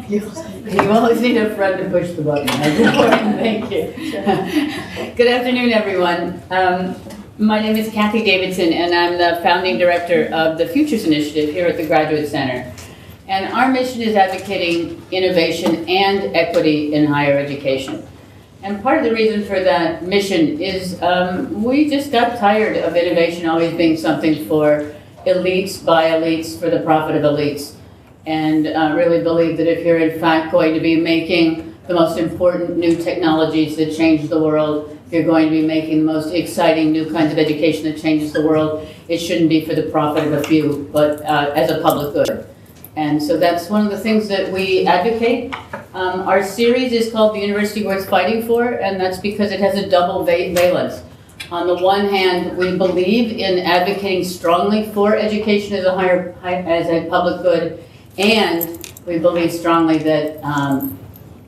You always need a friend to push the button. Thank you. Good afternoon, everyone. My name is Kathy Davidson, and I'm the founding director of the Futures Initiative here at the Graduate Center. And our mission is advocating innovation and equity in higher education. And part of the reason for that mission is we just got tired of innovation always being something for elites by elites for the profit of elites. And really believe that if you're in fact going to be making the most important new technologies that change the world, if you're going to be making the most exciting new kinds of education that changes the world, it shouldn't be for the profit of a few, but as a public good. And so that's one of the things that we advocate. Our series is called The University Worth Fighting For, and that's because it has a double valence. On the one hand, we believe in advocating strongly for education as a public good, and we believe strongly that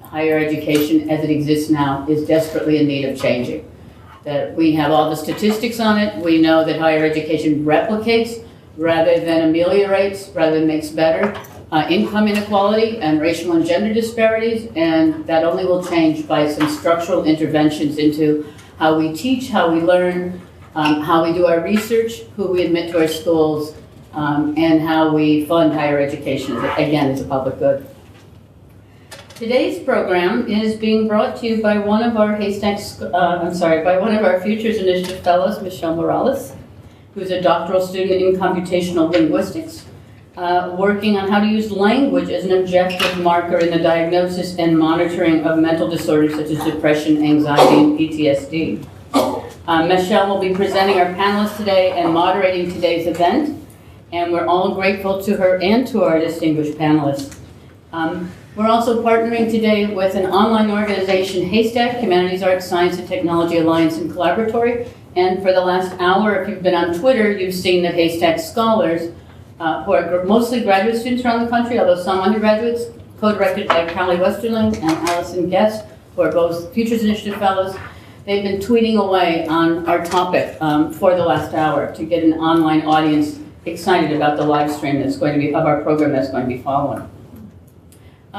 higher education as it exists now is desperately in need of changing. That we have all the statistics on it. We know that higher education replicates rather than ameliorates, rather than makes better, income inequality and racial and gender disparities, and that only will change by some structural interventions into how we teach, how we learn, how we do our research, who we admit to our schools, and how we fund higher education, again, as a public good. Today's program is being brought to you by one of our by one of our Futures Initiative Fellows, Michelle Morales, who's a doctoral student in computational linguistics, working on how to use language as an objective marker in the diagnosis and monitoring of mental disorders such as depression, anxiety, and PTSD. Michelle will be presenting our panelists today and moderating today's event, and we're all grateful to her and to our distinguished panelists. We're also partnering today with an online organization, Haystack, Humanities, Arts, Science, and Technology Alliance and Collaboratory. And for the last hour, if you've been on Twitter, you've seen that Haystack scholars, who are mostly graduate students around the country, although some undergraduates, co-directed by Callie Westerling and Allison Guest, who are both Futures Initiative Fellows, they've been tweeting away on our topic for the last hour to get an online audience excited about the live stream that's going to be of our program that's going to be following.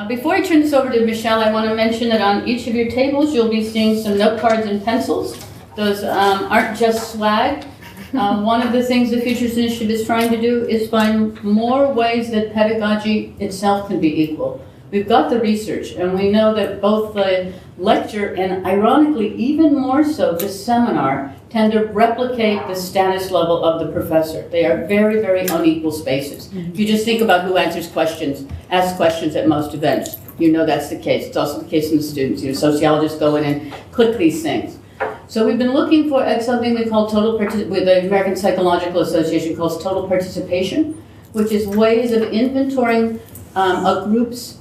Before I turn this over to Michelle, I want to mention that on each of your tables you'll be seeing some note cards and pencils. Those aren't just swag. One of the things the Futures Initiative is trying to do is find more ways that pedagogy itself can be equal. We've got the research, and we know that both the lecture and, ironically, even more so, the seminar tend to replicate the status level of the professor. They are very, very unequal spaces. If you just think about who asks questions at most events, you know that's the case. It's also the case in the students. You know, sociologists go in and click these things. So we've been looking at something we call with the American Psychological Association calls total participation, which is ways of inventorying a group's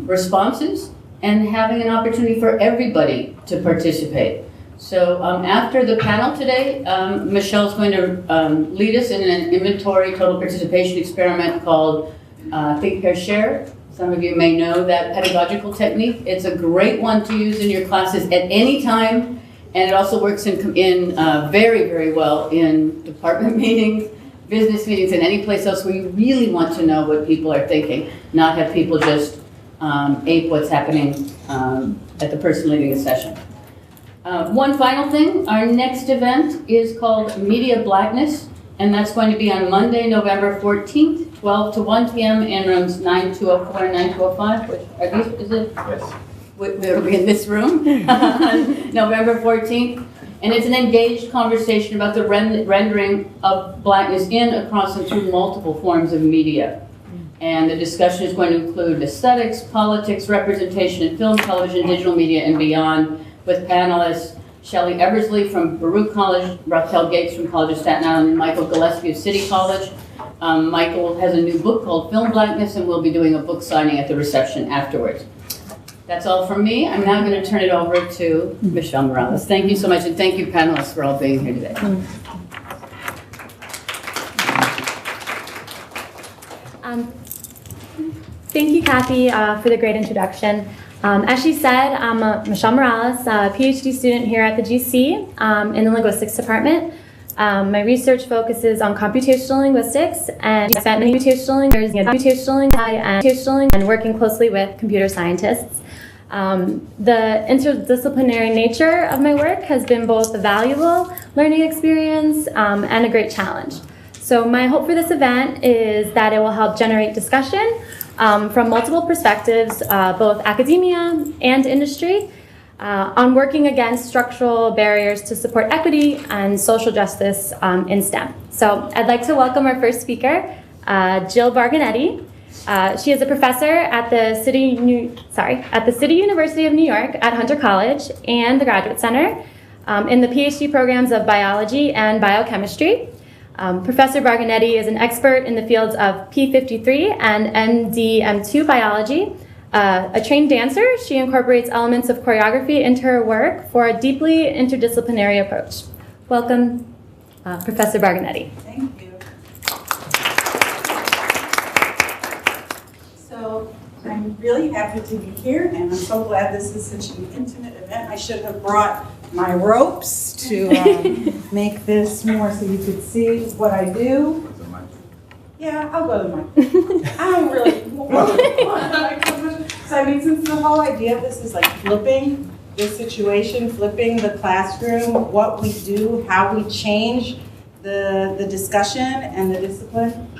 responses and having an opportunity for everybody to participate. So after the panel today, Michelle's going to lead us in an inventory total participation experiment called Think, Pair, Share. Some of you may know that pedagogical technique. It's a great one to use in your classes at any time, and it also works in very, very well in department meetings, business meetings, and any place else where you really want to know what people are thinking, not have people just ape what's happening at the person leading the session. One final thing, our next event is called Media Blackness, and that's going to be on Monday, November 14th, 12 to 1 p.m. in rooms 9204 and 9205, which are these, is it? Yes. It'll be in this room, November 14th. And it's an engaged conversation about the rendering of blackness in, across, and through multiple forms of media. And the discussion is going to include aesthetics, politics, representation in film, television, digital media, and beyond, with panelists Shelley Eversley from Baruch College, Raquel Gates from College of Staten Island, and Michael Gillespie of City College. Michael has a new book called Film Blackness, and we'll be doing a book signing at the reception afterwards. That's all from me. I'm now going to turn it over to Michelle Morales. Thank you so much, and thank you, panelists, for all being here today. Thank you, Kathy, for the great introduction. As she said, I'm Michelle Morales, a PhD student here at the GC in the linguistics department. My research focuses on computational linguistics, and I spent many computational and working closely with computer scientists. The interdisciplinary nature of my work has been both a valuable learning experience and a great challenge. So my hope for this event is that it will help generate discussion from multiple perspectives, both academia and industry, on working against structural barriers to support equity and social justice in STEM. So I'd like to welcome our first speaker, Jill Bargonetti. She is a professor at the City University of New York at Hunter College and the Graduate Center in the PhD programs of biology and biochemistry. Professor Bargonetti is an expert in the fields of P53 and NDM2 biology. A trained dancer, she incorporates elements of choreography into her work for a deeply interdisciplinary approach. Welcome, Professor Bargonetti. Thank you. So I'm really happy to be here, and I'm so glad this is such an intimate event. I should have brought my ropes to make this more so you could see what I do. Yeah, I'll go to the mic. I don't really So I mean, since the whole idea of this is like flipping the situation, flipping the classroom, what we do, how we change the discussion and the discipline.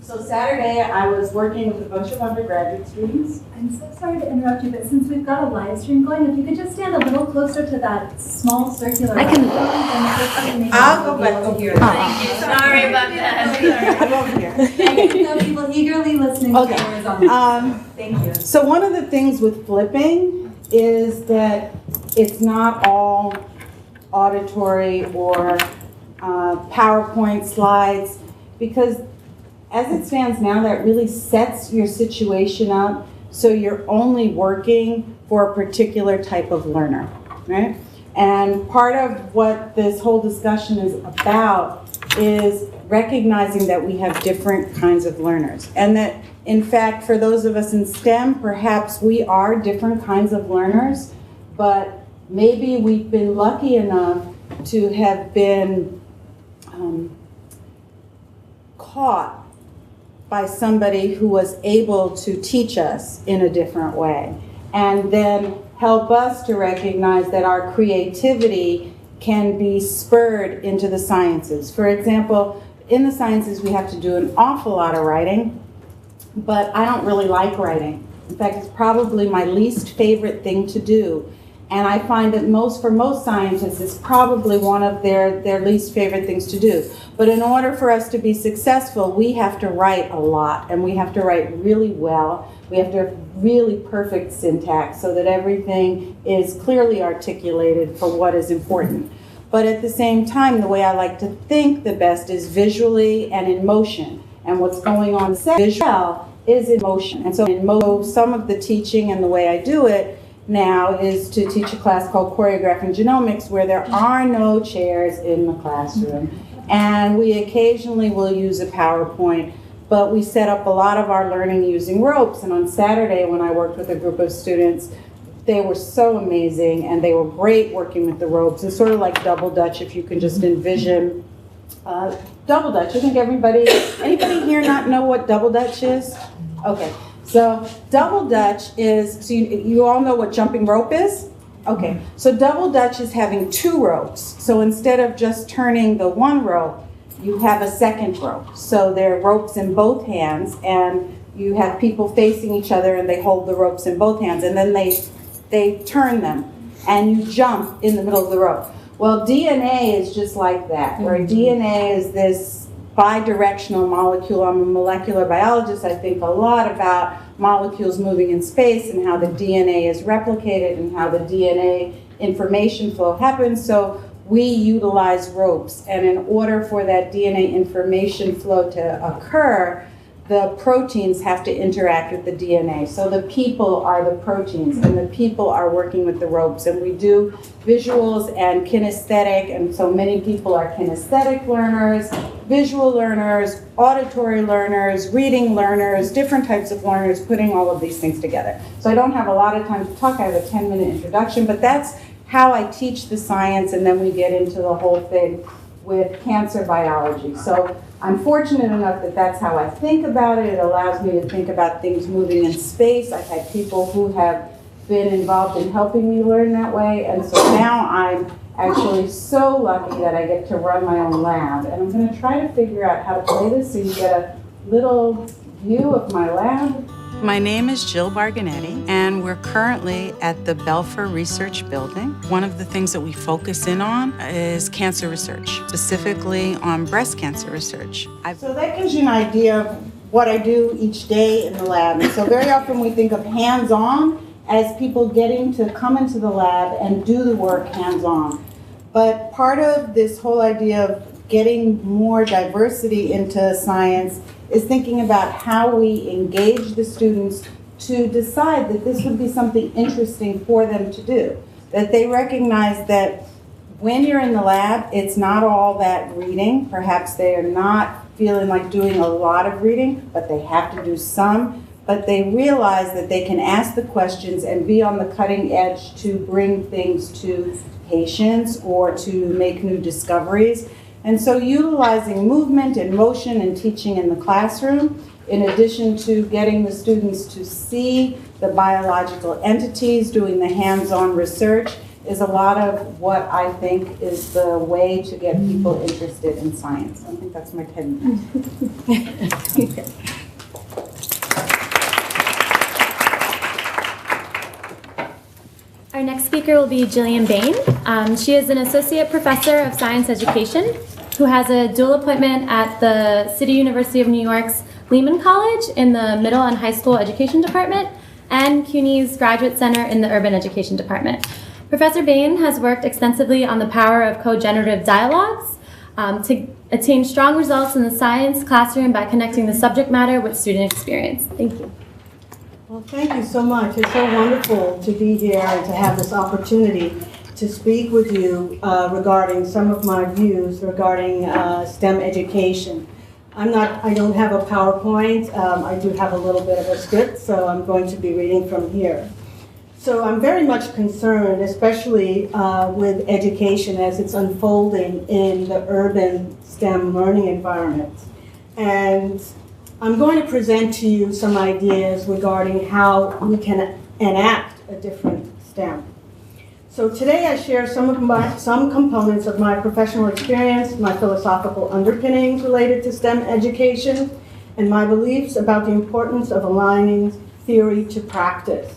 So Saturday, I was working with a bunch of undergraduate students. I'm so sorry to interrupt you, but since we've got a live stream going, if you could just stand a little closer to that small circular. I can. I'll go back over here. Thank you. Sorry about that. I'm over here. Thank you. People eagerly listening Okay. to yours on Thank you. So one of the things with flipping is that it's not all auditory or PowerPoint slides, because as it stands now, that really sets your situation up so you're only working for a particular type of learner, right? And part of what this whole discussion is about is recognizing that we have different kinds of learners. And that, in fact, for those of us in STEM, perhaps we are different kinds of learners, but maybe we've been lucky enough to have been caught by somebody who was able to teach us in a different way, and then help us to recognize that our creativity can be spurred into the sciences. For example, in the sciences we have to do an awful lot of writing, but I don't really like writing. In fact, it's probably my least favorite thing to do. And I find that for most scientists, it's probably one of their least favorite things to do. But in order for us to be successful, we have to write a lot, and we have to write really well. We have to have really perfect syntax so that everything is clearly articulated for what is important. But at the same time, the way I like to think the best is visually and in motion. And what's going on visual is in motion. And so some of the teaching and the way I do it now is to teach a class called Choreographing Genomics, where there are no chairs in the classroom. And we occasionally will use a PowerPoint, but we set up a lot of our learning using ropes. And on Saturday, when I worked with a group of students, they were so amazing, and they were great working with the ropes. It's sort of like double dutch, if you can just envision double dutch. I think anybody here not know what double dutch is? Okay. So double dutch is, so you all know what jumping rope is? Okay, so double dutch is having two ropes. So instead of just turning the one rope, you have a second rope. So there are ropes in both hands, and you have people facing each other, and they hold the ropes in both hands, and then they turn them, and you jump in the middle of the rope. Well, DNA is just like that, where DNA is this bidirectional molecule. I'm a molecular biologist. I think a lot about molecules moving in space and how the DNA is replicated and how the DNA information flow happens. So we utilize ropes. And in order for that DNA information flow to occur, the proteins have to interact with the DNA. So the people are the proteins, and the people are working with the ropes. And we do visuals and kinesthetic, and so many people are kinesthetic learners, visual learners, auditory learners, reading learners, different types of learners, putting all of these things together. So I don't have a lot of time to talk. I have a 10-minute introduction, but that's how I teach the science, and then we get into the whole thing. with cancer biology. So I'm fortunate enough that that's how I think about it. It allows me to think about things moving in space. I've had people who have been involved in helping me learn that way, and so now I'm actually so lucky that I get to run my own lab. And I'm going to try to figure out how to play this so you get a little view of my lab. My name is Jill Bargonetti, and we're currently at the Belfer Research Building. One of the things that we focus in on is cancer research, specifically on breast cancer research. So that gives you an idea of what I do each day in the lab. And so very often we think of hands-on as people getting to come into the lab and do the work hands-on. But part of this whole idea of getting more diversity into science is thinking about how we engage the students to decide that this would be something interesting for them to do. That they recognize that when you're in the lab, it's not all that reading. Perhaps they are not feeling like doing a lot of reading, but they have to do some. But they realize that they can ask the questions and be on the cutting edge to bring things to patients or to make new discoveries. And so utilizing movement and motion and teaching in the classroom, in addition to getting the students to see the biological entities, doing the hands-on research, is a lot of what I think is the way to get people interested in science. I think that's my 10 minutes. Our next speaker will be Gillian Bain. She is an associate professor of science education who has a dual appointment at the City University of New York's Lehman College in the middle and high school education department and CUNY's Graduate Center in the urban education department. Professor Bain has worked extensively on the power of co-generative dialogues to attain strong results in the science classroom by connecting the subject matter with student experience. Thank you. Well, thank you so much. It's so wonderful to be here and to have this opportunity to speak with you regarding some of my views regarding STEM education. I don't have a PowerPoint. I do have a little bit of a script, so I'm going to be reading from here. So I'm very much concerned, especially with education as it's unfolding in the urban STEM learning environment. And I'm going to present to you some ideas regarding how we can enact a different STEM. So today I share some components of my professional experience, my philosophical underpinnings related to STEM education, and my beliefs about the importance of aligning theory to practice.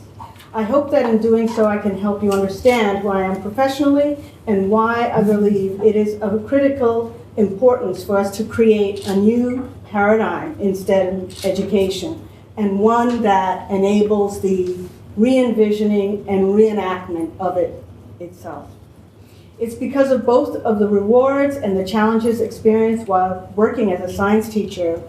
I hope that in doing so I can help you understand who I am professionally and why I believe it is of critical importance for us to create a new paradigm in STEM education, and one that enables the re-envisioning and reenactment of it itself. It's because of both of the rewards and the challenges experienced while working as a science teacher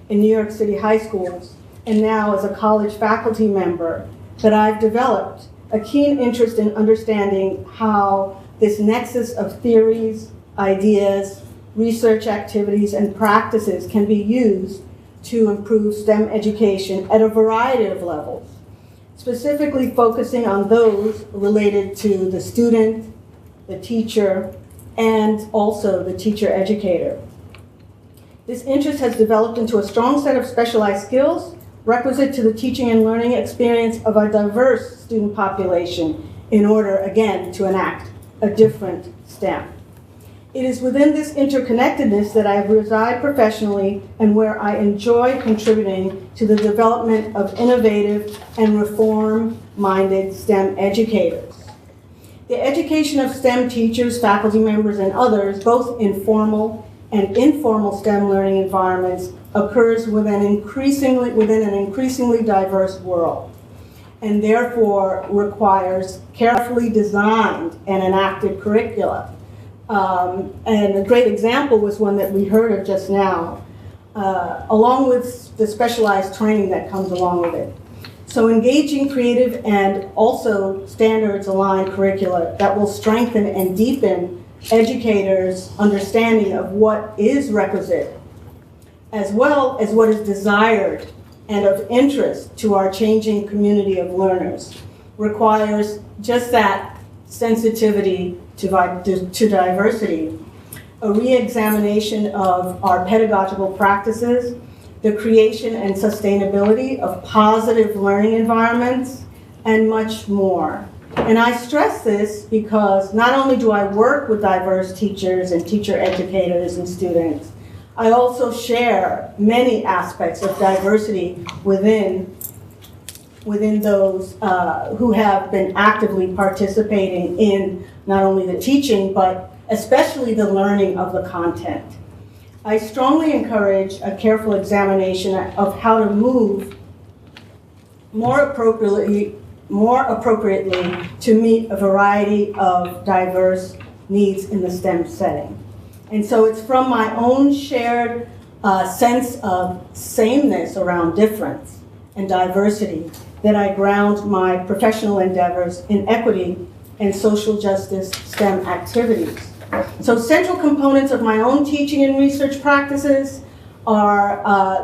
in New York City high schools and now as a college faculty member that I've developed a keen interest in understanding how this nexus of theories, ideas, research activities, and practices can be used to improve STEM education at a variety of levels, specifically focusing on those related to the student, the teacher, and also the teacher-educator. This interest has developed into a strong set of specialized skills requisite to the teaching and learning experience of a diverse student population in order, again, to enact a different STEM. It is within this interconnectedness that I reside professionally and where I enjoy contributing to the development of innovative and reform-minded STEM educators. The education of STEM teachers, faculty members, and others, both in formal and informal STEM learning environments, occurs within an increasingly diverse world, and therefore requires carefully designed and enacted curricula. And a great example was one that we heard of just now, along with the specialized training that comes along with it. So engaging creative and also standards-aligned curricula that will strengthen and deepen educators' understanding of what is requisite, as well as what is desired and of interest to our changing community of learners, requires just that sensitivity to diversity. a re-examination of our pedagogical practices, the creation and sustainability of positive learning environments, and much more. And I stress this because not only do I work with diverse teachers and teacher educators and students, I also share many aspects of diversity within those who have been actively participating in not only the teaching, but especially the learning of the content. I strongly encourage a careful examination of how to move more appropriately to meet a variety of diverse needs in the STEM setting. And so it's from my own shared sense of sameness around difference and diversity that I ground my professional endeavors in equity and social justice STEM activities. So central components of my own teaching and research practices are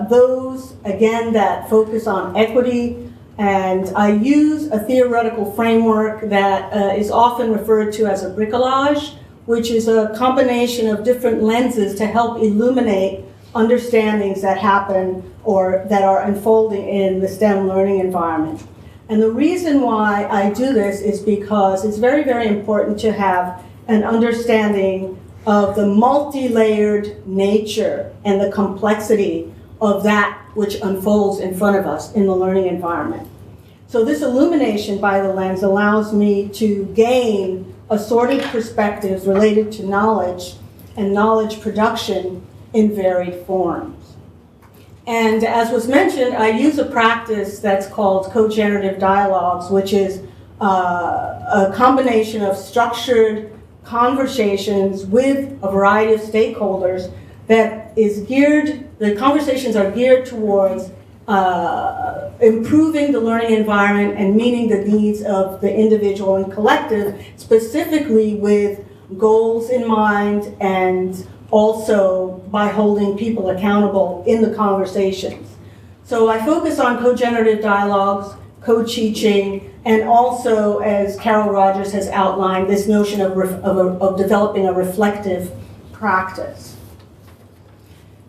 those, again, that focus on equity, and I use a theoretical framework that is often referred to as a bricolage, which is a combination of different lenses to help illuminate understandings that happen or that are unfolding in the STEM learning environment. And the reason why I do this is because it's very, very important to have an understanding of the multi-layered nature and the complexity of that which unfolds in front of us in the learning environment. So this illumination by the lens allows me to gain assorted perspectives related to knowledge and knowledge production in varied forms. And as was mentioned, I use a practice that's called co-generative dialogues, which is a combination of structured conversations with a variety of stakeholders that is geared, the conversations are geared towards improving the learning environment and meeting the needs of the individual and collective, specifically with goals in mind and also by holding people accountable in the conversations. So I focus on co-generative dialogues, co-teaching, and also, as Carol Rogers has outlined, this notion of developing a reflective practice.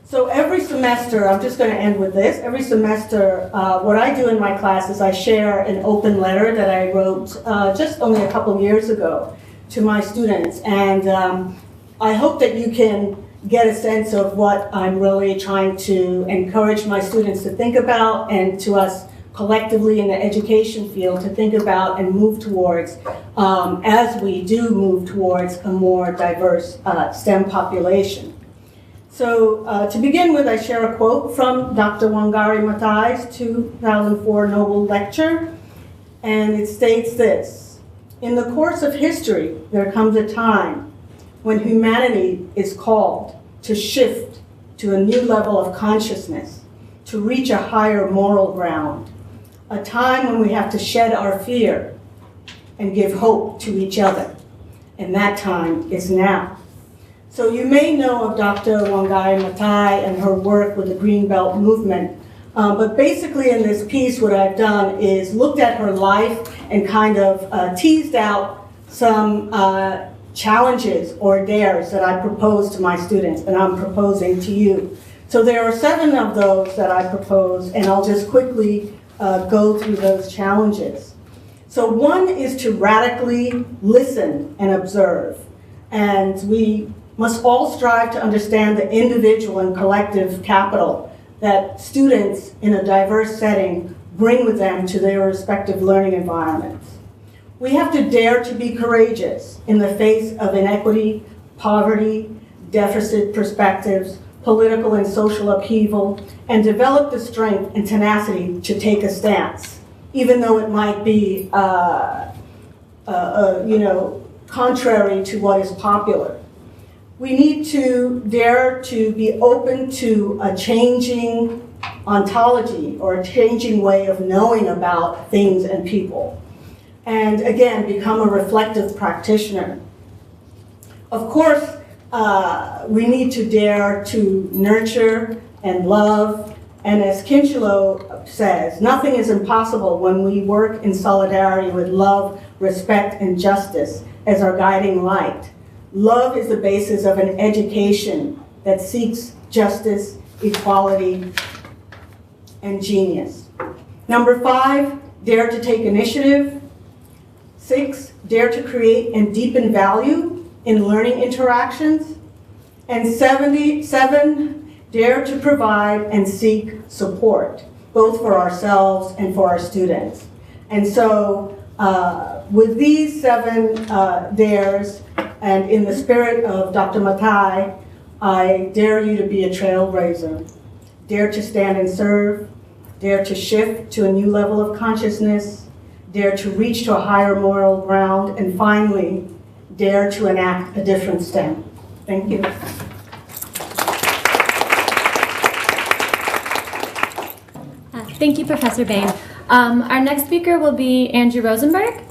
So every semester, I'm just going to end with this, every semester what I do in my class is I share an open letter that I wrote just only a couple years ago to my students. And I hope that you can get a sense of what I'm really trying to encourage my students to think about, and to us collectively in the education field to think about and move towards as we do move towards a more diverse STEM population. So to begin with, I share a quote from Dr. Wangari Maathai's 2004 Nobel Lecture, and it states this: "In the course of history, there comes a time when humanity is called to shift to a new level of consciousness, to reach a higher moral ground, a time when we have to shed our fear and give hope to each other. And that time is now." So you may know of Dr. Wangari Maathai and her work with the Green Belt movement, but basically in this piece what I've done is looked at her life and kind of teased out some challenges or dares that I propose to my students, and I'm proposing to you. So there are 7 of those that I propose, and I'll just quickly go through those challenges. So one is to radically listen and observe. And we must all strive to understand the individual and collective capital that students in a diverse setting bring with them to their respective learning environments. We have to dare to be courageous in the face of inequity, poverty, deficit perspectives, political and social upheaval, and develop the strength and tenacity to take a stance, even though it might be, contrary to what is popular. We need to dare to be open to a changing ontology or a changing way of knowing about things and people. And again, become a reflective practitioner. Of course, we need to dare to nurture and love, and as Kinchelo says, nothing is impossible when we work in solidarity with love, respect, and justice as our guiding light. Love is the basis of an education that seeks justice, equality, and genius. Number 5, dare to take initiative. 6, dare to create and deepen value in learning interactions. And 7, dare to provide and seek support, both for ourselves and for our students. And so with these 7 dares, and in the spirit of Dr. Matai, I dare you to be a trailblazer. Dare to stand and serve. Dare to shift to a new level of consciousness. Dare to reach to a higher moral ground. And finally, dare to enact a different STEM. Thank you. Thank you, Professor Bain. Our next speaker will be Andrew Rosenberg.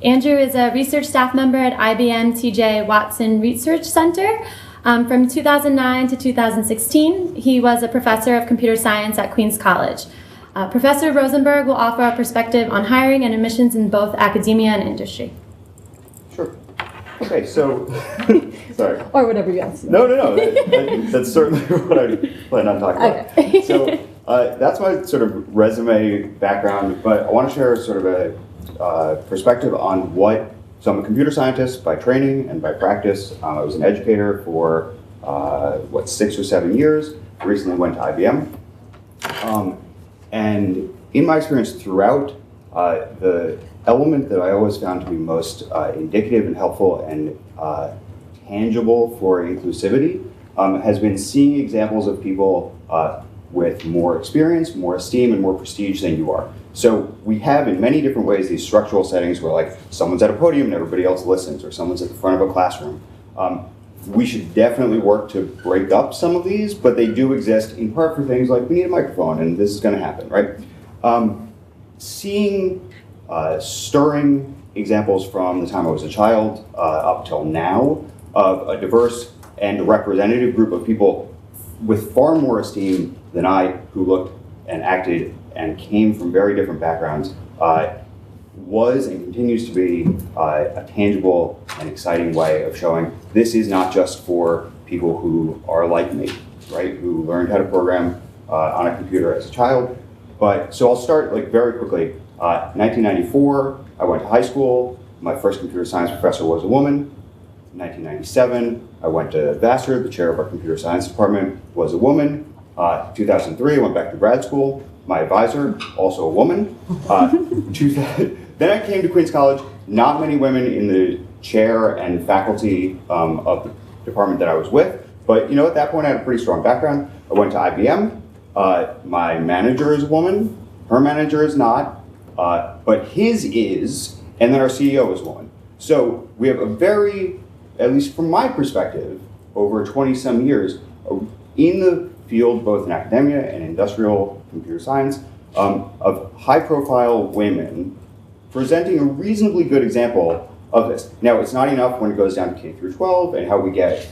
Andrew is a research staff member at IBM TJ Watson Research Center. From 2009 to 2016, he was a professor of computer science at Queens College. Professor Rosenberg will offer a perspective on hiring and admissions in both academia and industry. Sure. Okay, so, sorry. Or whatever you ask. No. That's certainly what I plan on talking about. Okay. So that's my sort of resume background, but I want to share sort of a perspective on so I'm a computer scientist by training and by practice. I was an educator for, 6 or 7 years. Recently went to IBM. And in my experience throughout, the element that I always found to be most indicative and helpful and tangible for inclusivity has been seeing examples of people with more experience, more esteem, and more prestige than you are. So we have in many different ways these structural settings where like someone's at a podium and everybody else listens, or someone's at the front of a classroom. We should definitely work to break up some of these, but they do exist in part for things like we need a microphone and this is going to happen, right? Seeing stirring examples from the time I was a child up till now of a diverse and representative group of people with far more esteem than I, who looked and acted and came from very different backgrounds, was and continues to be a tangible and exciting way of showing this is not just for people who are like me, right? Who learned how to program on a computer as a child. But so I'll start like very quickly. 1994, I went to high school. My first computer science professor was a woman. 1997, I went to Vassar. The chair of our computer science department was a woman. 2003, I went back to grad school. My advisor, also a woman. Then I came to Queens College. Not many women in the chair and faculty of the department that I was with. But you know, at that point, I had a pretty strong background. I went to IBM. My manager is a woman. Her manager is not. But his is. And then our CEO is a woman. So we have a very, at least from my perspective, over 20-some years, in the field, both in academia and industrial computer science, of high-profile women presenting a reasonably good example of this. Now, it's not enough when it goes down to K through 12 and how we get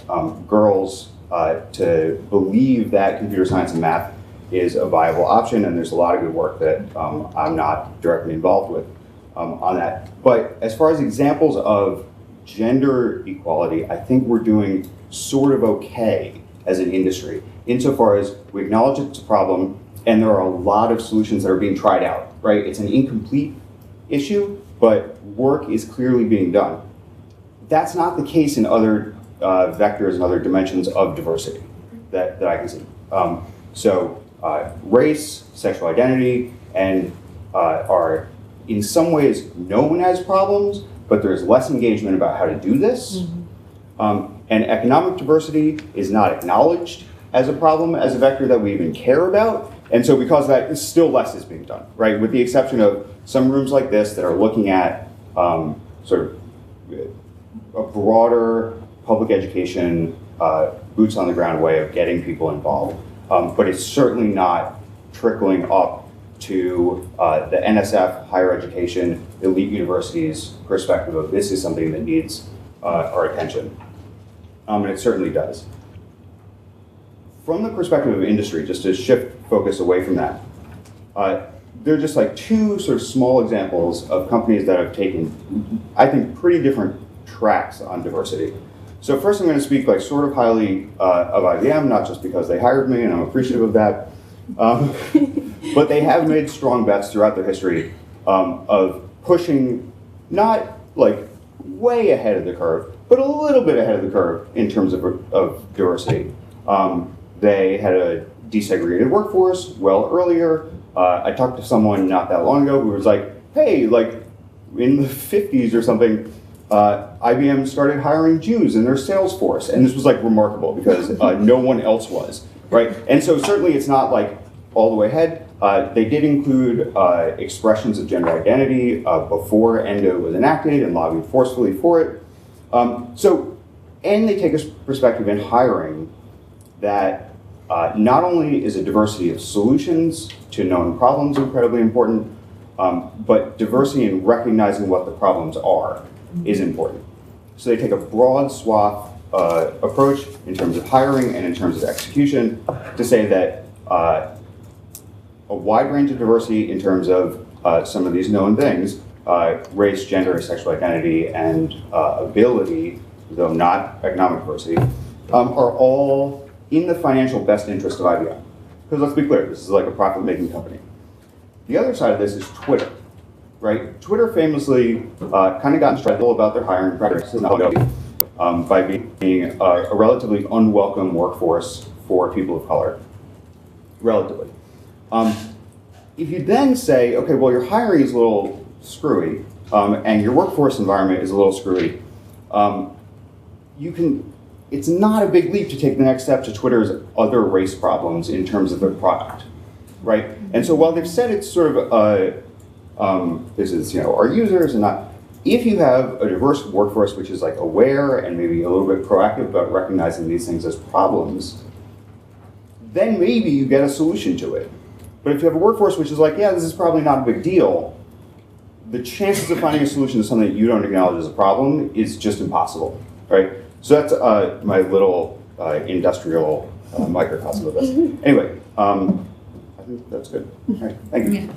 girls to believe that computer science and math is a viable option, and there's a lot of good work that I'm not directly involved with on that. But as far as examples of gender equality, I think we're doing sort of okay as an industry, insofar as we acknowledge it's a problem, and there are a lot of solutions that are being tried out, right? It's an incomplete issue, but work is clearly being done. That's not the case in other vectors and other dimensions of diversity that I can see. Race, sexual identity, and are in some ways known as problems, but there's less engagement about how to do this. And economic diversity is not acknowledged as a problem, as a vector that we even care about. And so because of that, still less is being done, right? With the exception of some rooms like this that are looking at sort of a broader public education, boots on the ground way of getting people involved. But it's certainly not trickling up to the NSF, higher education, elite universities perspective of this is something that needs our attention. And it certainly does. From the perspective of industry, just to shift focus away from that, there are just like two sort of small examples of companies that have taken, I think, pretty different tracks on diversity. So first I'm going to speak like sort of highly of IBM, not just because they hired me and I'm appreciative of that, but they have made strong bets throughout their history of pushing not like way ahead of the curve, but a little bit ahead of the curve in terms of diversity. They had a desegregated workforce well earlier. I talked to someone not that long ago who was like, hey, like in the 50s or something, IBM started hiring Jews in their sales force. And this was like remarkable because no one else was, right? And so certainly it's not like all the way ahead. They did include expressions of gender identity before ENDO was enacted and lobbied forcefully for it. And they take a perspective in hiring that not only is a diversity of solutions to known problems incredibly important, but diversity in recognizing what the problems are is important. So they take a broad swath approach in terms of hiring and in terms of execution to say that a wide range of diversity in terms of some of these known things, race, gender, sexual identity, and ability, though not economic diversity, are all in the financial best interest of IBM. Because let's be clear, this is like a profit-making company. The other side of this is Twitter, right? Twitter famously kind of got in trouble about their hiring practices by being a relatively unwelcome workforce for people of color, relatively. If you then say, okay, well, your hiring is a little screwy, and your workforce environment is a little screwy, it's not a big leap to take the next step to Twitter's other race problems in terms of their product, right? And so while they've said it's sort of, this is, our users and not, if you have a diverse workforce which is like aware and maybe a little bit proactive about recognizing these things as problems, then maybe you get a solution to it. But if you have a workforce which is like, yeah, this is probably not a big deal, the chances of finding a solution to something that you don't acknowledge as a problem is just impossible, right? So that's my little industrial microcosm of this. Anyway, I think that's good. All right, thank you.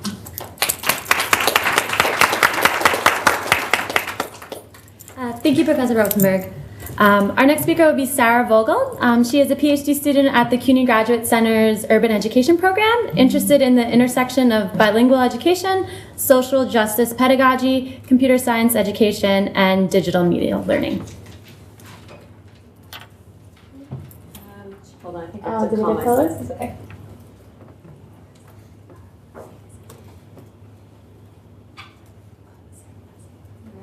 Yeah. Thank you, Professor Rosenberg. Our next speaker will be Sara Vogel. She is a PhD student at the CUNY Graduate Center's Urban Education Program, interested in the intersection of bilingual education, social justice pedagogy, computer science education, and digital media learning. Hold on, I think I have to calm myself. It's okay.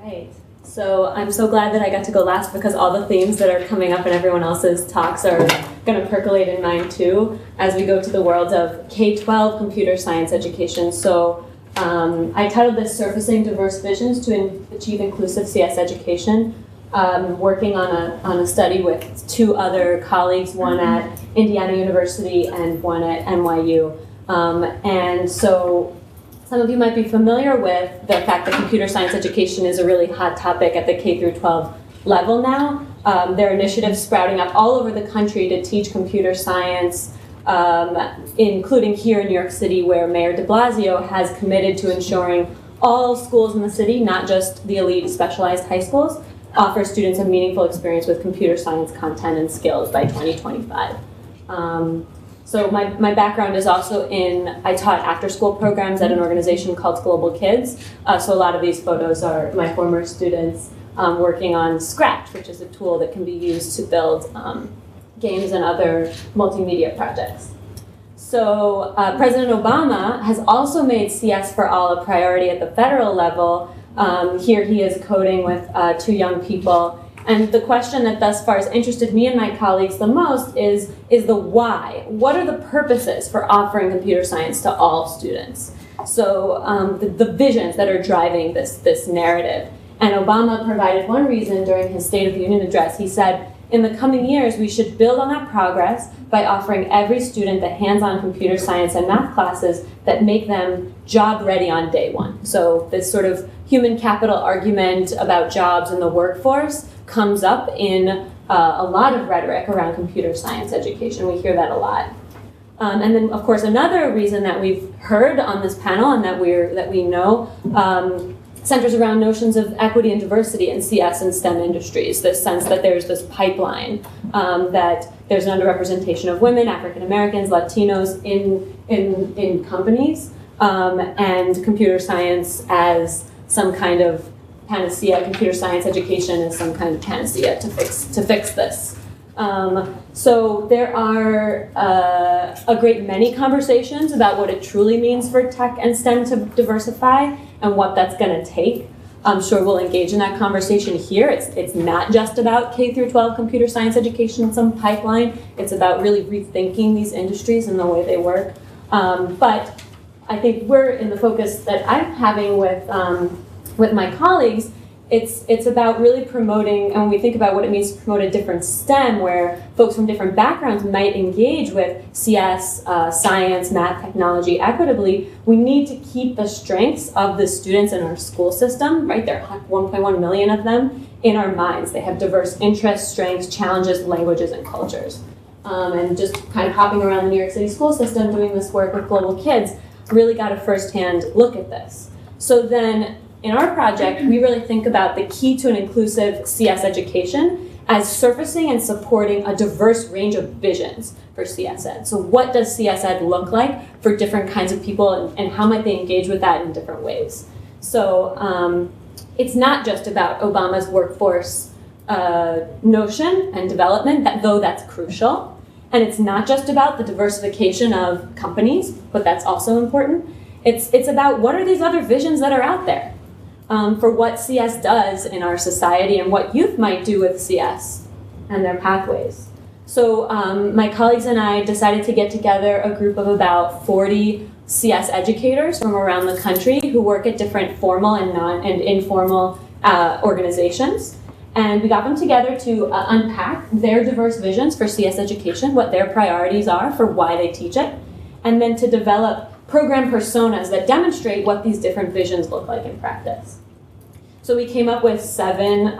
All right. So I'm so glad that I got to go last because all the themes that are coming up in everyone else's talks are going to percolate in mine too as we go to the world of K-12 computer science education. So I titled this Surfacing Diverse Visions to Achieve Inclusive CS Education. Working on a study with two other colleagues, one at Indiana University and one at NYU. And so some of you might be familiar with the fact that computer science education is a really hot topic at the K through 12 level now. There are initiatives sprouting up all over the country to teach computer science, including here in New York City, where Mayor de Blasio has committed to ensuring all schools in the city, not just the elite specialized high schools, offer students a meaningful experience with computer science content and skills by 2025. So my background is also I taught after-school programs at an organization called Global Kids. So a lot of these photos are my former students working on Scratch, which is a tool that can be used to build games and other multimedia projects. So President Obama has also made CS for All a priority at the federal level. Here he is coding with two young people. And the question that thus far has interested me and my colleagues the most is the why. What are the purposes for offering computer science to all students? So the visions that are driving this narrative. And Obama provided one reason during his State of the Union address. He said, in the coming years, we should build on that progress by offering every student the hands-on computer science and math classes that make them job ready on day one. So this sort of human capital argument about jobs in the workforce comes up in a lot of rhetoric around computer science education. We hear that a lot. And then, of course, another reason that we've heard on this panel and that we know centers around notions of equity and diversity in CS and STEM industries, this sense that there's this pipeline, that there's an underrepresentation of women, African Americans, Latinos in companies, and computer science as some kind of panacea, computer science education as some kind of panacea to fix this. So there are a great many conversations about what it truly means for tech and STEM to diversify and what that's going to take. I'm sure we'll engage in that conversation here. It's not just about K through 12 computer science education in some pipeline. It's about really rethinking these industries and the way they work. But I think we're in the focus that I'm having with my colleagues. It's about really promoting, and when we think about what it means to promote a different STEM where folks from different backgrounds might engage with CS, science, math, technology equitably, we need to keep the strengths of the students in our school system, right? There are 1.1 million of them in our minds. They have diverse interests, strengths, challenges, languages, and cultures. And just kind of hopping around the New York City school system doing this work with global kids, really got a firsthand look at this. So then, in our project, we really think about the key to an inclusive CS education as surfacing and supporting a diverse range of visions for CS Ed. So what does CS Ed look like for different kinds of people, and how might they engage with that in different ways? So it's not just about Obama's workforce notion and development, though that's crucial. And it's not just about the diversification of companies, but that's also important. It's about what are these other visions that are out there? For what CS does in our society and what youth might do with CS and their pathways. So my colleagues and I decided to get together a group of about 40 CS educators from around the country who work at different formal and informal organizations. And we got them together to unpack their diverse visions for CS education, what their priorities are for why they teach it, and then to develop program personas that demonstrate what these different visions look like in practice. So we came up with 7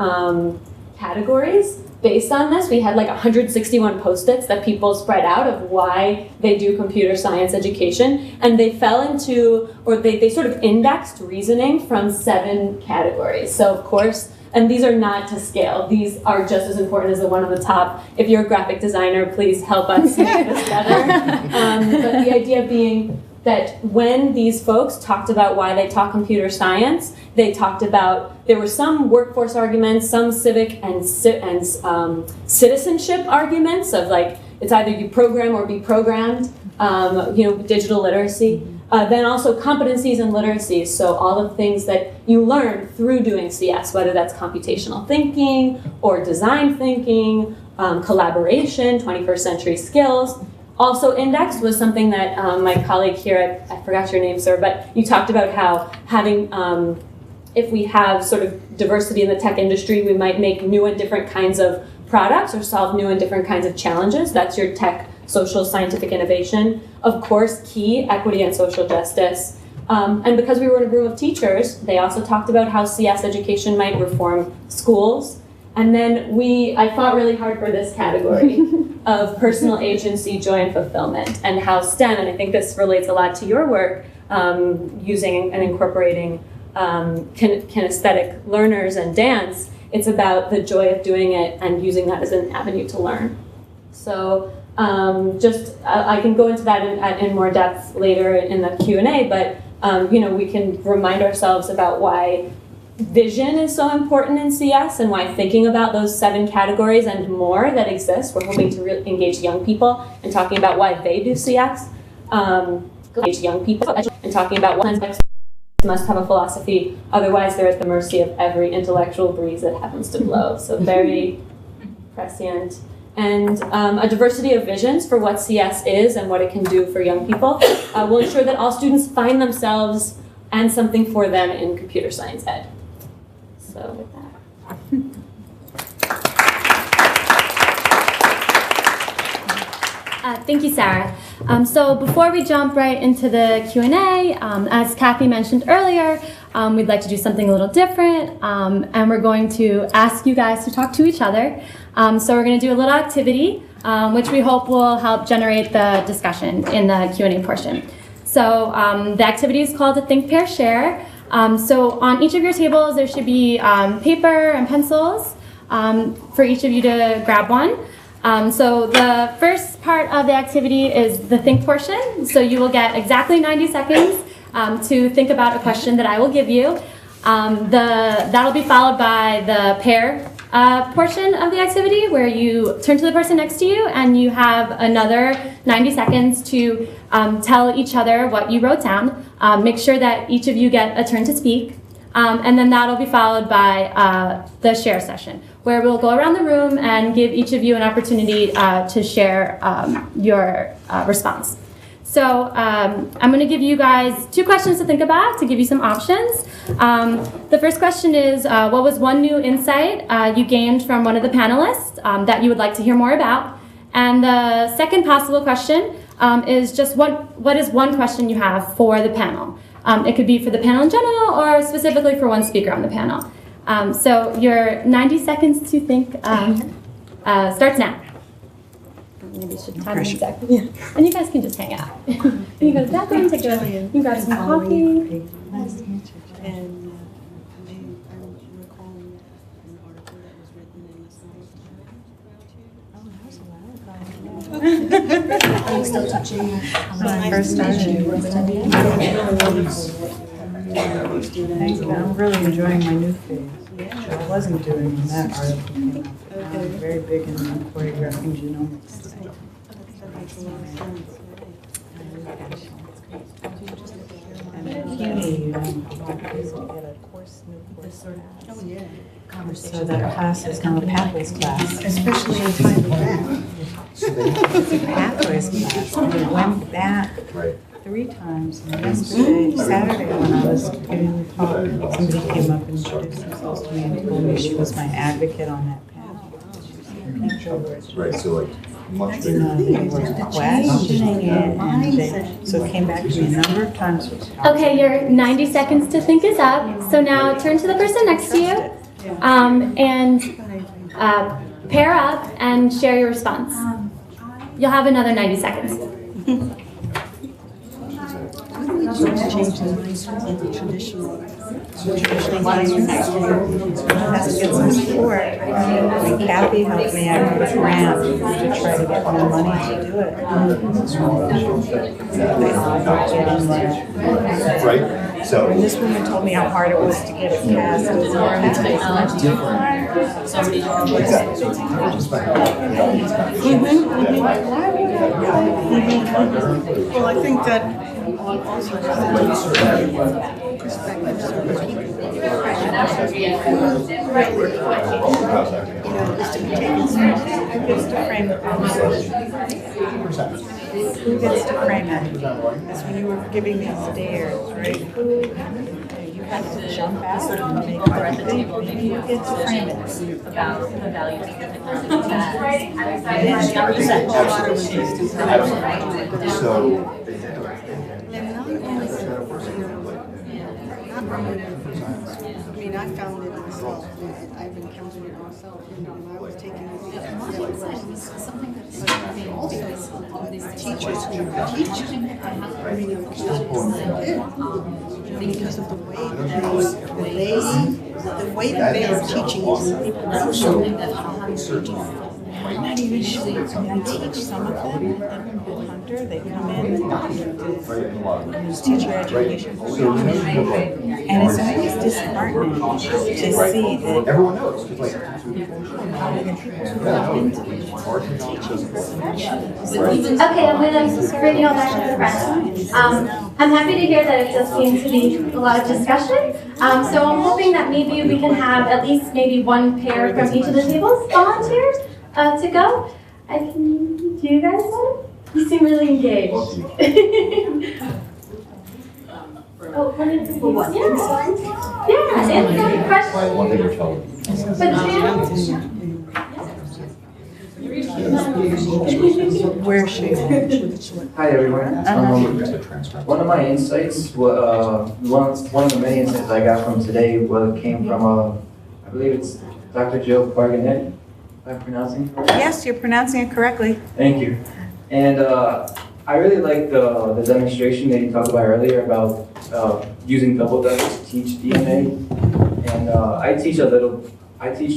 categories based on this. We had like 161 Post-its that people spread out of why they do computer science education, and they fell into, or they sort of indexed reasoning from 7 categories. So of course, and these are not to scale. These are just as important as the one on the top. If you're a graphic designer, please help us put this together. But the idea being that when these folks talked about why they taught computer science, they talked about, there were some workforce arguments, some civic and citizenship arguments of like, it's either you program or be programmed, digital literacy. Then also competencies and literacies, so all the things that you learn through doing CS, whether that's computational thinking or design thinking, collaboration, 21st century skills. Also indexed was something that my colleague here, I forgot your name, sir, but you talked about how having, if we have sort of diversity in the tech industry, we might make new and different kinds of products or solve new and different kinds of challenges. That's your tech, social, scientific innovation. Of course, key, equity and social justice. And because we were in a room of teachers, they also talked about how CS education might reform schools. And then I fought really hard for this category of personal agency, joy, and fulfillment, and how STEM, and I think this relates a lot to your work, using and incorporating kinesthetic learners and dance. It's about the joy of doing it and using that as an avenue to learn. So I can go into that in more depth later in the Q&A, but we can remind ourselves about why vision is so important in CS and why thinking about those 7 categories and more that exist, we're hoping to really engage young people in talking about why they do CS, engage young people and talking about what must have a philosophy, otherwise they're at the mercy of every intellectual breeze that happens to blow. So very prescient. And a diversity of visions for what CS is and what it can do for young people will ensure that all students find themselves and something for them in computer science ed. So with that. Thank you, Sarah. So before we jump right into the Q&A, as Kathy mentioned earlier, we'd like to do something a little different, and we're going to ask you guys to talk to each other. So we're going to do a little activity, which we hope will help generate the discussion in the Q&A portion. So the activity is called a Think, Pair, Share. So on each of your tables, there should be paper and pencils for each of you to grab one. So the first part of the activity is the think portion. So you will get exactly 90 seconds to think about a question that I will give you. That'll be followed by the pair portion of the activity, where you turn to the person next to you and you have another 90 seconds to tell each other what you wrote down. Make sure that each of you get a turn to speak. And then that'll be followed by the share session, where we'll go around the room and give each of you an opportunity to share your response. So I'm going to give you guys 2 questions to think about, to give you some options. The first question is, what was one new insight you gained from one of the panelists that you would like to hear more about? And the second possible question is just what is one question you have for the panel? It could be for the panel in general or specifically for one speaker on the panel. So your 90 seconds to think starts now. Maybe you should time it exactly. Yeah. And you guys can just hang out. You can go to the bathroom, you can grab some coffee. And I'm recalling an article that was written in the Science Times. Oh, that was a while ago. I'm still touching when I first started. I'm really enjoying my new phase. I wasn't doing when that article came out. I'm very big in choreographing genomics. And at CUNY, you get a course, new course. Oh, yeah. So that class is now a pathways class. Especially in time back. It's a pathways class. And we went back 3 times. And yesterday, Saturday, when I was giving the talk, somebody came up and introduced themselves to me and told me she was my advocate on that panel. Right, so like much You know, they were questioning it, and so it came back to me a number of times. Okay, your 90 seconds to think is up. So now turn to the person next to you and pair up and share your response. You'll have another 90 seconds. Change the mindset into traditional. Has to get some support. And Kathy helped me. I wrote a grant to try to get more money to do it. right? So And this woman told me how hard it was to get it passed. Well, I think that also Who gets to frame it? That's when you were giving me stares, right? You have to jump out and make it think. Who gets to frame it? About the values of the I mean, I found it myself, and I've encountered it myself, and when I was taking it, teachers who teach, I mean, because of the way that they are teaching is I'm not even sure. I teach some of them at Hunter. They come in and use teacher education. And it's always disheartening to see that everyone knows. It's like, Okay, I'm going to bring you all back to the front. I'm happy to hear that it does seem to be a lot of discussion. So I'm hoping that maybe we can have at least maybe one pair from each of the tables volunteer to go. Do you guys want it? You seem really engaged. Oh, one of the yeah, inside question. one thing you're telling. where she Hi everyone. One of my insights, one of the many insights I got from today came from, I believe it's Dr. Jill Bargonetti, if I'm pronouncing it correctly. Yes, you're pronouncing it correctly. Thank you. And I really like the demonstration that you talked about earlier about using double dutch to teach DNA, and I teach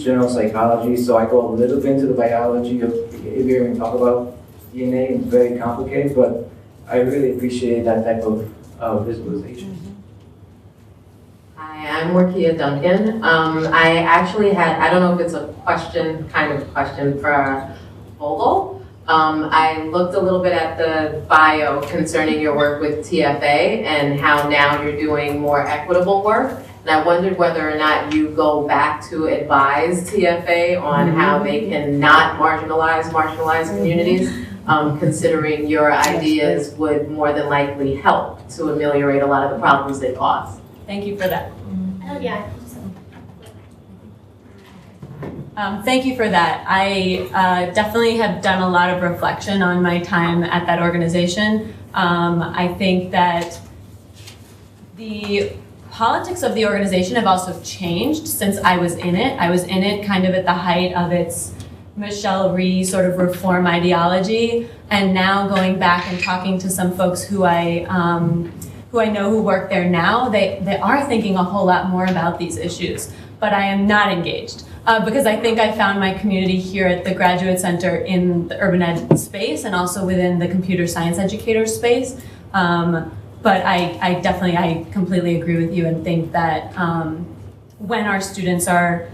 general psychology, so I go a little bit into the biology of behavior and talk about DNA. It's very complicated, but I really appreciate that type of visualization. Hi, I'm Morkia Duncan. I actually I don't know if it's a kind of question for Vogel. I looked a little bit at the bio concerning your work with TFA and how now you're doing more equitable work. And I wondered whether or not you go back to advise TFA on how they can not marginalized communities, considering your ideas would more than likely help to ameliorate a lot of the problems they cause. Thank you for that. Yeah. Thank you for that. I definitely have done a lot of reflection on my time at that organization. I think that the politics of the organization have also changed since I was in it. I was in it kind of at the height of its Michelle Rhee sort of reform ideology, and now going back and talking to some folks who I know who work there now, they are thinking a whole lot more about these issues, but I am not engaged. Because I think I found my community here at the Graduate Center in the urban ed space and also within the computer science educator space. But I completely agree with you and think that when our students are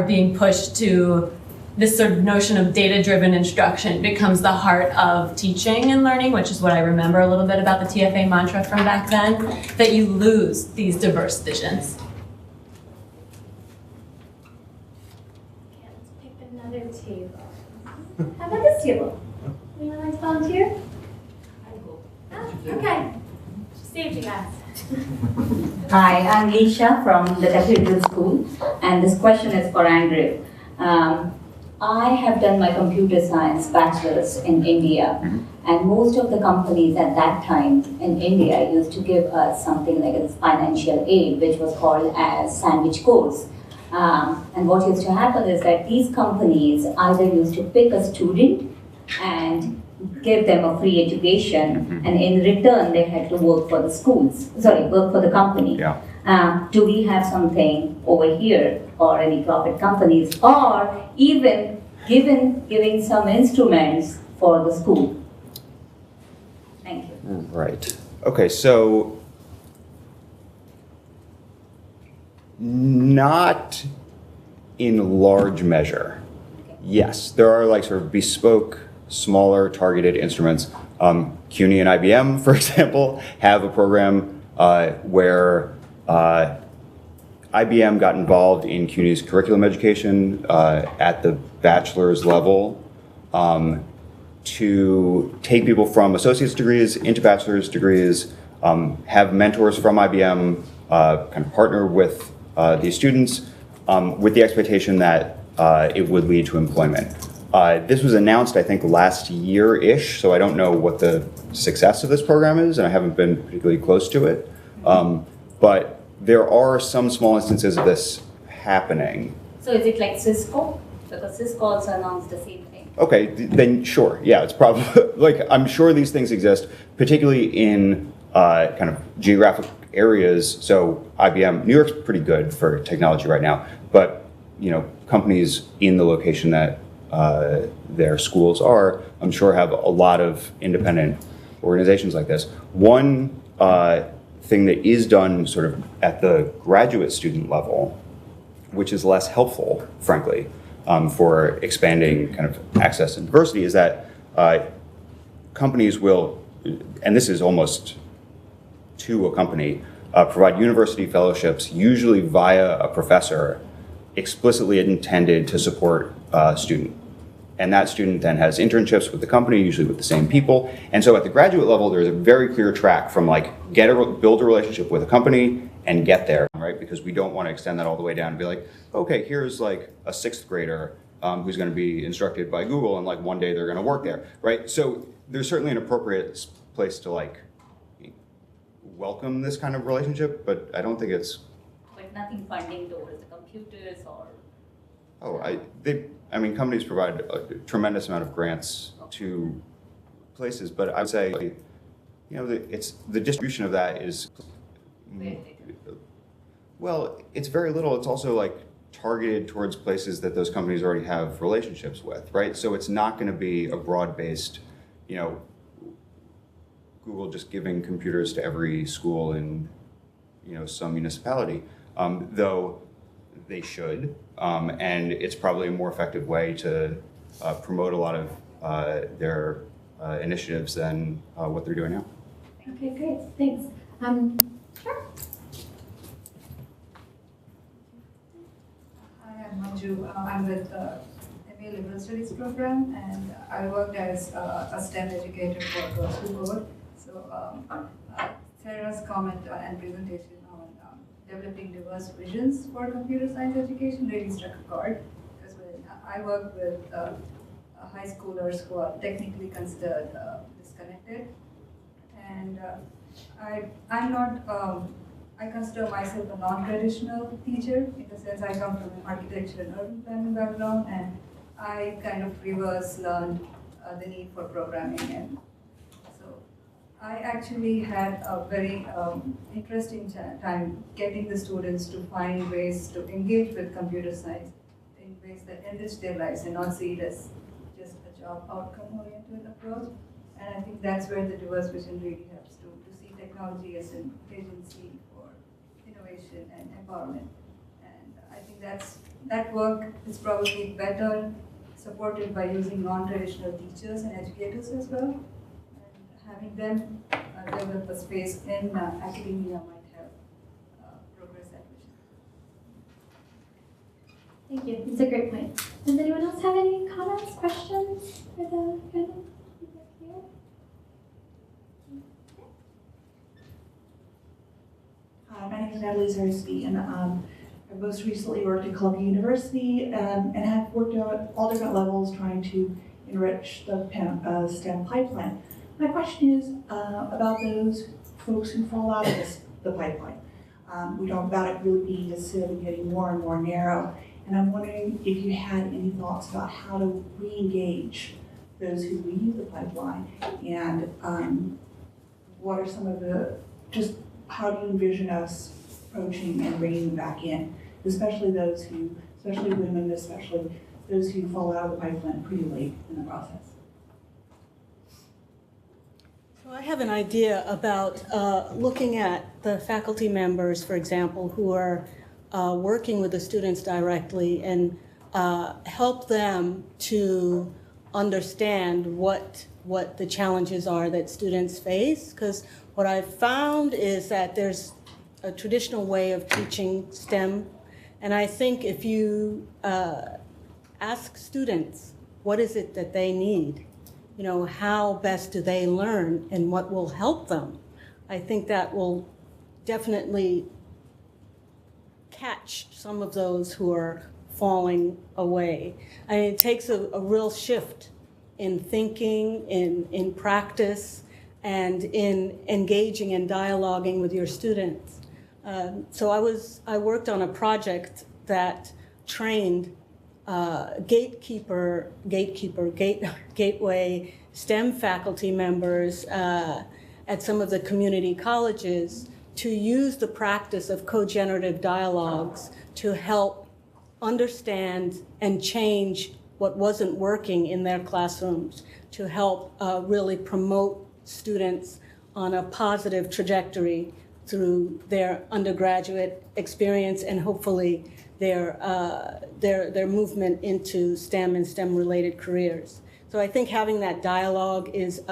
being pushed to this sort of notion of data-driven instruction becomes the heart of teaching and learning, which is what I remember a little bit about the TFA mantra from back then, that you lose these diverse visions. Another table. How about this table? Anyone like to volunteer? Oh, okay. Saved you guys. Hi, I'm Lisha from the Equitable School, and this question is for Andrew. I have done my computer science bachelor's in India, and most of the companies at that time in India used to give us something like a financial aid, which was called as sandwich course. And what used to happen is that these companies either used to pick a student and give them a free education, and in return they had to work for the work for the company. Yeah. Do we have something over here, or any profit companies, or even giving some instruments for the school? Thank you. Right. Okay, so not in large measure. Yes, there are like sort of bespoke, smaller targeted instruments. CUNY and IBM, for example, have a program where IBM got involved in CUNY's curriculum education at the bachelor's level to take people from associate's degrees into bachelor's degrees, have mentors from IBM kind of partner with these students with the expectation that it would lead to employment. This was announced, I think, last year-ish, so I don't know what the success of this program is, and I haven't been particularly close to it. But there are some small instances of this happening. So is it like Cisco? Because Cisco also announced the same thing. Okay, then sure. Yeah, it's probably, like, I'm sure these things exist, particularly in kind of geographic areas. So IBM, New York's pretty good for technology right now, but, you know, companies in the location that their schools are, I'm sure have a lot of independent organizations like this. One thing that is done sort of at the graduate student level, which is less helpful, frankly, for expanding kind of access and diversity, is that companies will, and this is almost to a company, provide university fellowships, usually via a professor, explicitly intended to support a student. And that student then has internships with the company, usually with the same people. And so at the graduate level, there's a very clear track from like build a relationship with a company and get there, right? Because we don't want to extend that all the way down and be like, okay, here's like a 6th grader who's going to be instructed by Google, and like one day they're going to work there, right? So there's certainly an appropriate place to like welcome this kind of relationship, but I don't think it's. But nothing funding towards the computers or. Oh, I mean, companies provide a tremendous amount of grants to places, but I would say, you know, the distribution of that is, Well, it's very little. It's also like targeted towards places that those companies already have relationships with, right? So it's not going to be a broad-based, you know, Google just giving computers to every school in, you know, some municipality, though they should, and it's probably a more effective way to promote a lot of their initiatives than what they're doing now. Okay, great, thanks. Sure. Hi, I'm Manju. I'm with the MA Liberal Studies program, and I worked as a STEM educator for Girls Who Code. So Sarah's comment and presentation on developing diverse visions for computer science education really struck a chord, because when I work with high schoolers who are technically considered disconnected, and I'm not, I consider myself a non-traditional teacher, in the sense I come from an architecture and urban planning background, and I kind of reverse learned the need for programming. And so I actually had a very interesting time getting the students to find ways to engage with computer science in ways that enrich their lives and not see it as just a job outcome-oriented approach. And I think that's where the diverse vision really helps to see technology as an agency for innovation and empowerment. And I think that work is probably better supported by using non-traditional teachers and educators as well. And having them develop a space in academia might help progress that vision. Thank you, that's a great point. Does anyone else have any comments, questions for the panel? Hi, my name is Natalie Zarsky, and I most recently worked at Columbia University and have worked at all different levels trying to enrich the STEM pipeline. My question is about those folks who fall out of the pipeline. We talk about it really being necessarily getting more and more narrow, and I'm wondering if you had any thoughts about how to re-engage those who leave the pipeline, and what are some of the, just how do you envision us approaching and bringing them back in, especially those who, especially women, especially those who fall out of the pipeline pretty late in the process? So I have an idea about looking at the faculty members, for example, who are working with the students directly, and help them to understand what the challenges are that students face. Because what I've found is that there's a traditional way of teaching STEM, and I think if you ask students what is it that they need, you know, how best do they learn and what will help them, I think that will definitely catch some of those who are falling away. I mean, it takes a real shift in thinking, in practice, and in engaging and dialoguing with your students. So I worked on a project that trained gateway STEM faculty members at some of the community colleges to use the practice of co-generative dialogues to help understand and change what wasn't working in their classrooms, to help really promote students on a positive trajectory through their undergraduate experience and hopefully their movement into STEM and STEM-related careers. So I think having that dialogue is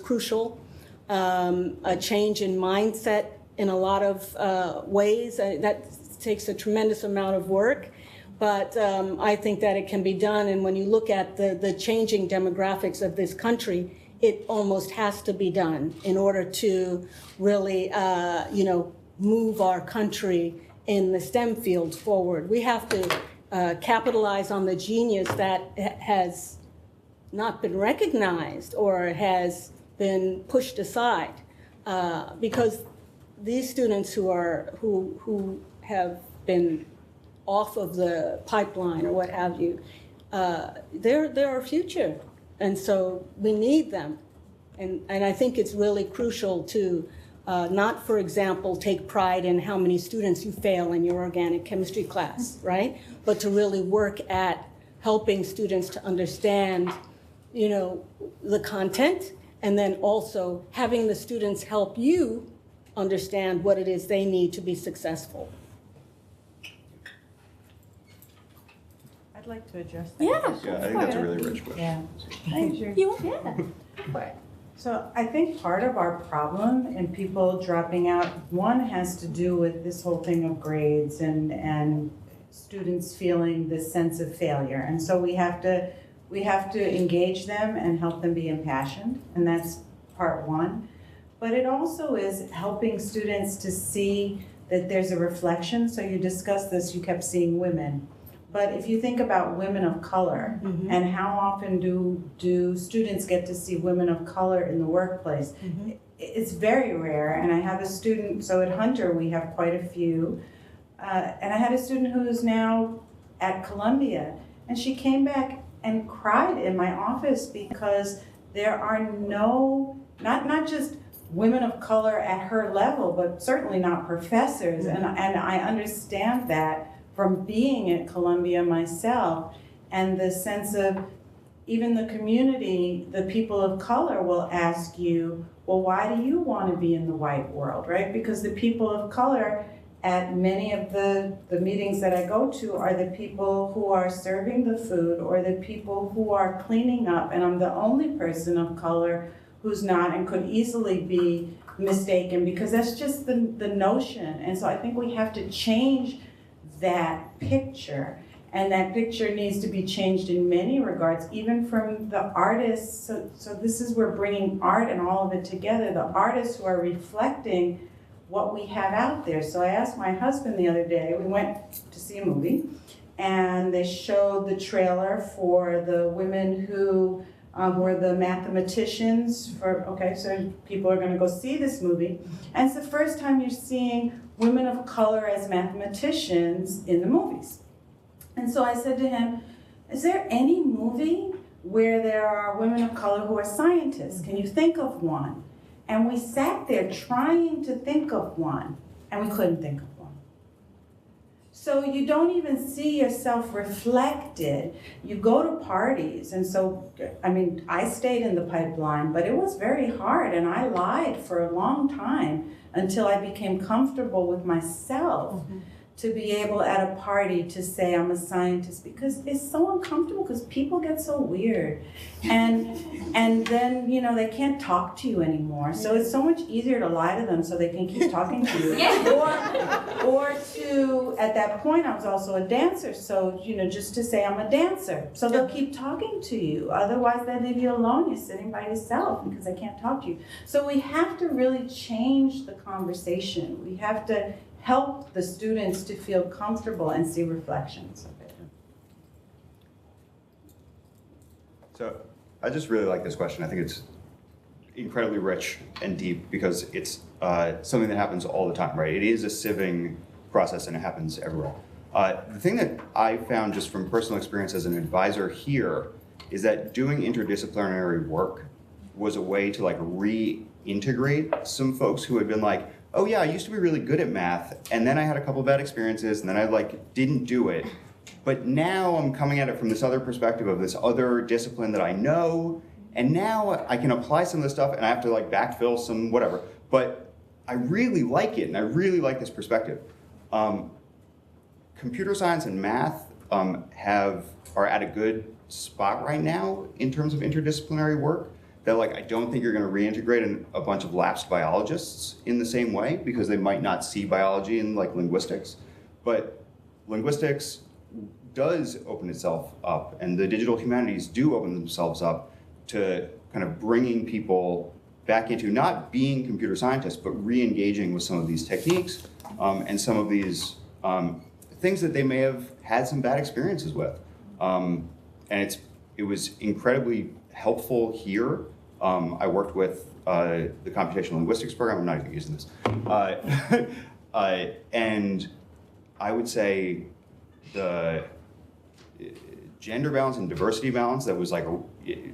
crucial. A change in mindset in a lot of ways, that takes a tremendous amount of work, but I think that it can be done. And when you look at the changing demographics of this country, it almost has to be done in order to really, move our country in the STEM field forward. We have to capitalize on the genius that has not been recognized or has been pushed aside, because these students who have been off of the pipeline or what have you, they're our future. And so we need them. And I think it's really crucial to not, for example, take pride in how many students you fail in your organic chemistry class, right? But to really work at helping students to understand, you know, the content, and then also having the students help you understand what it is they need to be successful. I'd like to address that. Yeah, I think that's a really rich question. Yeah. Thank you. Yeah. So I think part of our problem in people dropping out, one has to do with this whole thing of grades and students feeling this sense of failure. And so we have to engage them and help them be impassioned, and that's part one. But it also is helping students to see that there's a reflection. So you discussed this, you kept seeing women. But if you think about women of color, and how often do students get to see women of color in the workplace, it's very rare. And I have a student, so at Hunter we have quite a few, and I had a student who is now at Columbia, and she came back and cried in my office because there are not just women of color at her level, but certainly not professors, and I understand that from being at Columbia myself, and the sense of even the community, the people of color will ask you, well, why do you want to be in the white world, right? Because the people of color at many of the meetings that I go to are the people who are serving the food or the people who are cleaning up, and I'm the only person of color who's not and could easily be mistaken, because that's just the notion. And so I think we have to change that picture, and that picture needs to be changed in many regards, even from the artists. So this is where bringing art and all of it together, the artists who are reflecting what we have out there. So I asked my husband the other day, we went to see a movie, and they showed the trailer for the women who were the mathematicians so people are going to go see this movie, and it's the first time you're seeing women of color as mathematicians in the movies. And so I said to him, is there any movie where there are women of color who are scientists? Can you think of one? And we sat there trying to think of one, and we couldn't think of one. So you don't even see yourself reflected. You go to parties, and so, I mean, I stayed in the pipeline, but it was very hard, and I lied for a long time until I became comfortable with myself to be able at a party to say I'm a scientist, because it's so uncomfortable, because people get so weird. And then, you know, they can't talk to you anymore. So it's so much easier to lie to them so they can keep talking to you. Or to, at that point, I was also a dancer. So, you know, just to say I'm a dancer. So they'll keep talking to you. Otherwise, they leave you alone. You're sitting by yourself because they can't talk to you. So we have to really change the conversation. We have to help the students to feel comfortable and see reflections of it. So I just really like this question. I think it's incredibly rich and deep because it's something that happens all the time, right? It is a sieving process and it happens everywhere. The thing that I found just from personal experience as an advisor here is that doing interdisciplinary work was a way to like reintegrate some folks who had been like, oh yeah, I used to be really good at math, and then I had a couple of bad experiences, and then I like didn't do it. But now I'm coming at it from this other perspective of this other discipline that I know, and now I can apply some of this stuff, and I have to like backfill some whatever. But I really like it, and I really like this perspective. Computer science and math are at a good spot right now in terms of interdisciplinary work. That like I don't think you're going to reintegrate a bunch of lapsed biologists in the same way because they might not see biology in like linguistics. But linguistics does open itself up, and the digital humanities do open themselves up to kind of bringing people back into not being computer scientists, but re-engaging with some of these techniques and some of these things that they may have had some bad experiences with. And it was incredibly helpful here. I worked with the Computational Linguistics program. I'm not even using this. And I would say the gender balance and diversity balance that was like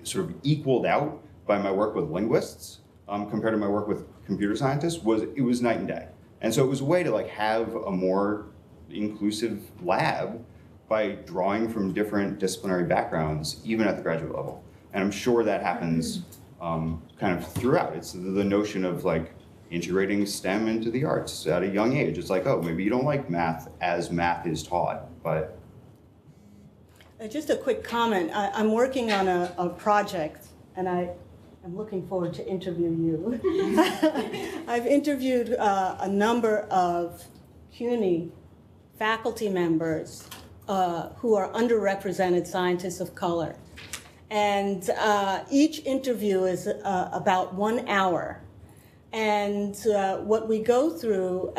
sort of equaled out by my work with linguists compared to my work with computer scientists was night and day. And so it was a way to like have a more inclusive lab by drawing from different disciplinary backgrounds, even at the graduate level. And I'm sure that happens kind of throughout. It's the notion of like integrating STEM into the arts at a young age. It's like, oh, maybe you don't like math as math is taught, but. Just a quick comment. I'm working on a project, and I'm looking forward to interview you. I've interviewed a number of CUNY faculty members who are underrepresented scientists of color. And each interview is about 1 hour. And what we go through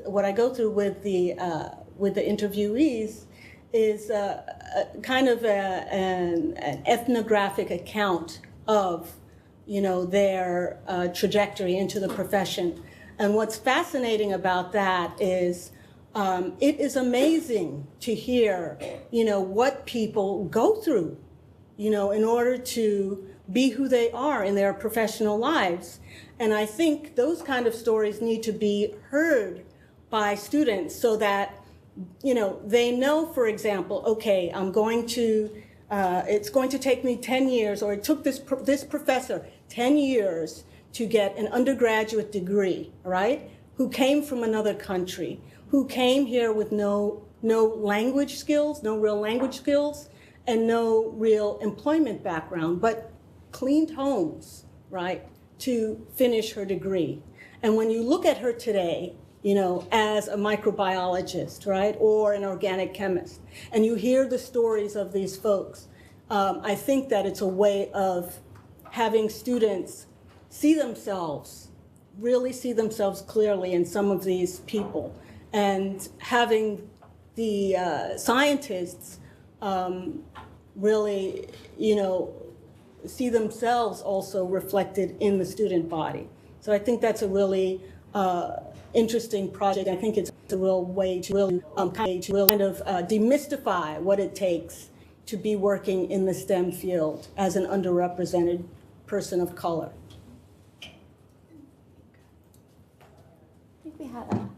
what I go through with the interviewees is kind of an ethnographic account of, their trajectory into the profession. And what's fascinating about that is it is amazing to hear, what people go through, in order to be who they are in their professional lives. And I think those kind of stories need to be heard by students so that, they know, for example, okay, I'm going to, it's going to take me 10 years, or it took this professor 10 years to get an undergraduate degree, right? Who came from another country, who came here with no language skills, no real language skills, and no real employment background, but cleaned homes, right, to finish her degree. And when you look at her today, as a microbiologist, right, or an organic chemist, and you hear the stories of these folks, I think that it's a way of having students really see themselves clearly in some of these people, and having the scientists really, see themselves also reflected in the student body. So I think that's a really interesting project. I think it's a real way to really kind of demystify what it takes to be working in the STEM field as an underrepresented person of color. I think we had a,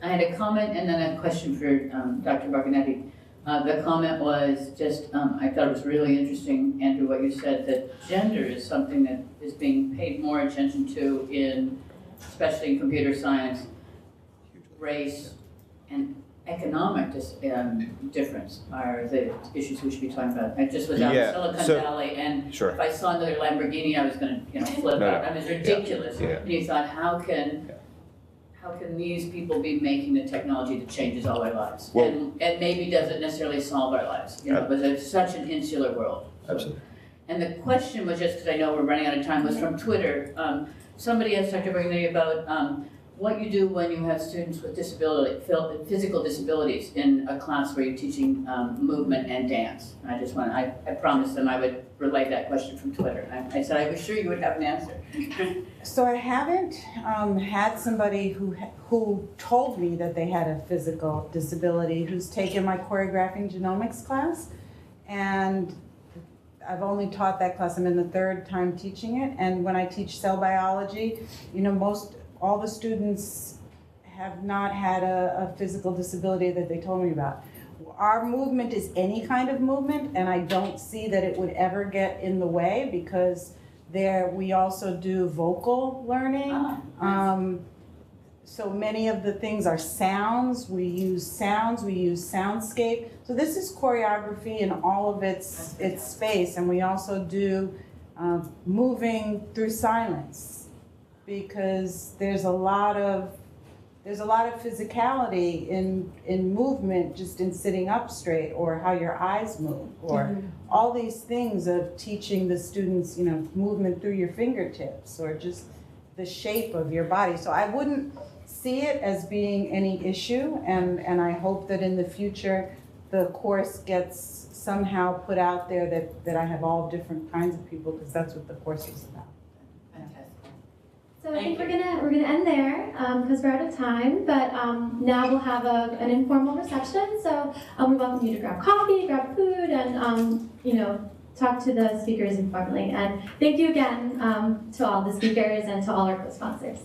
I had a comment and then a question for Dr. Bargonetti. The comment was just, I thought it was really interesting, Andrew, what you said, that gender is something that is being paid more attention to especially in computer science, race and economic difference are the issues we should be talking about. I just was out in Silicon Valley, and if I saw another Lamborghini, I was going to flip out. I mean, it's ridiculous. And you thought, how can these people be making the technology that changes all our lives? Well, and maybe doesn't necessarily solve our lives, but it's such an insular world. Absolutely. And the question was, just because I know we're running out of time, was from Twitter. Somebody asked Dr. Bargonetti about what you do when you have students with physical disabilities in a class where you're teaching movement and dance. I promised them I would relay that question from Twitter. I said I was sure you would have an answer. So I haven't had somebody who told me that they had a physical disability who's taken my choreographing genomics class, and I've only taught that class. I'm in the third time teaching it, and when I teach cell biology, all the students have not had a physical disability that they told me about. Our movement is any kind of movement, and I don't see that it would ever get in the way, because we also do vocal learning. So many of the things are sounds. We use soundscape. So this is choreography in all of its space, and we also do moving through silence, because there's a lot of physicality in movement, just in sitting up straight, or how your eyes move, or all these things of teaching the students, movement through your fingertips, or just the shape of your body. So I wouldn't see it as being any issue, and I hope that in the future the course gets somehow put out there that I have all different kinds of people, because that's what the course is about. So I think we're gonna end there because we're out of time. But now we'll have an informal reception. So we welcome you to grab coffee, grab food, and talk to the speakers informally. And thank you again to all the speakers and to all our co-sponsors.